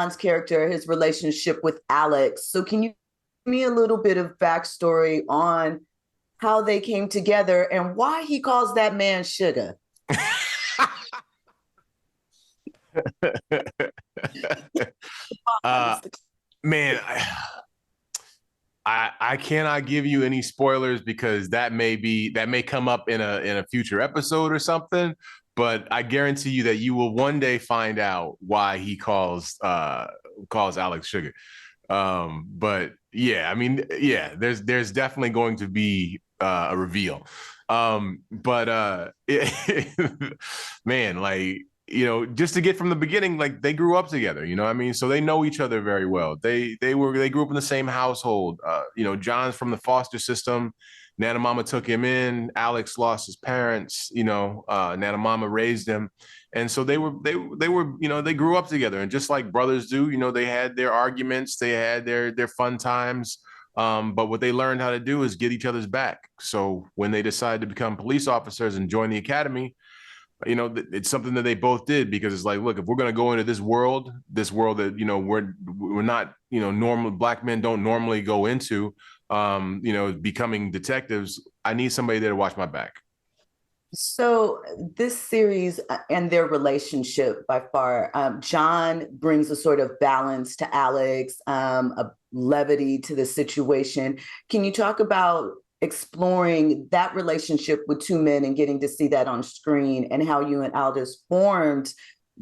John's character, his relationship with Alex. So can you give me a little bit of backstory on how they came together and why he calls that man sugar? uh, man, I cannot give you any spoilers because that may come up in a future episode or something. But I guarantee you that you will one day find out why he calls Alex sugar. But yeah, I mean, yeah, there's definitely going to be a reveal. But man, like, just to get from the beginning, like they grew up together, you know what I mean? So they know each other very well. They grew up in the same household. John's from the foster system. Nana Mama took him in. Alex lost his parents. Nana Mama raised him, and so they grew up together. And just like brothers do, they had their arguments, they had their fun times. But what they learned how to do is get each other's back. So when they decided to become police officers and join the academy, it's something that they both did because it's like, look, if we're going to go into this world that, we're not, normal black men don't normally go into, becoming detectives, I need somebody there to watch my back. So this series and their relationship by far, John brings a sort of balance to Alex, a levity to the situation. Can you talk about exploring that relationship with two men and getting to see that on screen and how you and Aldous formed,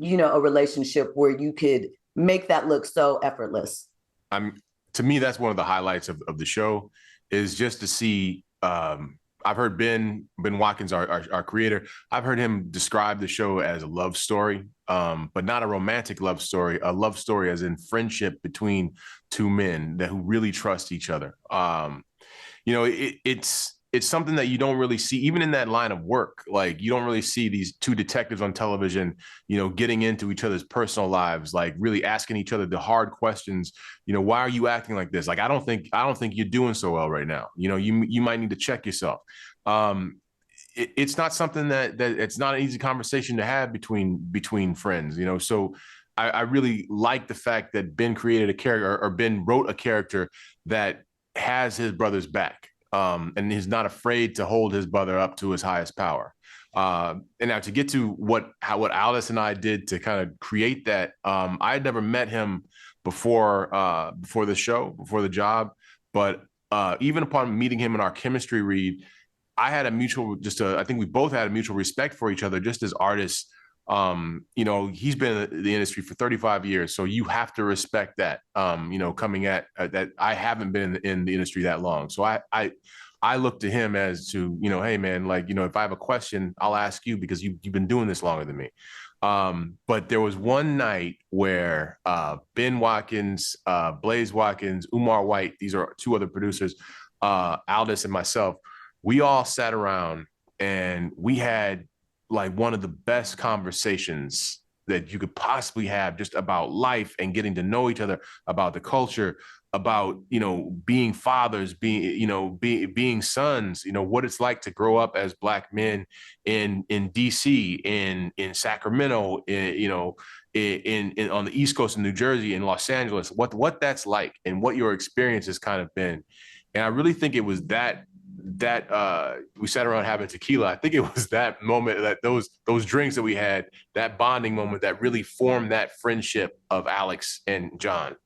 a relationship where you could make that look so effortless? To me, that's one of the highlights of the show is just to see. I've heard Ben Watkins, our creator, I've heard him describe the show as a love story, but not a romantic love story, a love story as in friendship between two men who really trust each other. It's something that you don't really see even in that line of work. Like you don't really see these two detectives on television, getting into each other's personal lives, like really asking each other the hard questions. Why are you acting like this? Like I don't think you're doing so well right now. You might need to check yourself. It's not something that it's not an easy conversation to have between friends. So I really like the fact that Ben created a character or Ben wrote a character that has his brother's back, and he's not afraid to hold his brother up to his highest power. And now to get to what Alice and I did to kind of create that, I had never met him before the show, before the job, but even upon meeting him in our chemistry read, I had I think we both had a mutual respect for each other just as artists. He's been in the industry for 35 years, so you have to respect that. Coming at that, I haven't been in the industry that long, so I look to him as to, hey man, like, if I have a question, I'll ask you because you've been doing this longer than me. But there was one night where Ben Watkins, Blaze Watkins, Umar White, these are two other producers, Aldous and myself, we all sat around and we had like one of the best conversations that you could possibly have just about life and getting to know each other, about the culture, about, being fathers, being sons, what it's like to grow up as Black men in DC, in Sacramento, in on the East Coast of New Jersey, in Los Angeles, what that's like and what your experience has kind of been. And I really think it was that we sat around having tequila. I think it was that moment, that those drinks that we had, that bonding moment that really formed that friendship of Alex and John.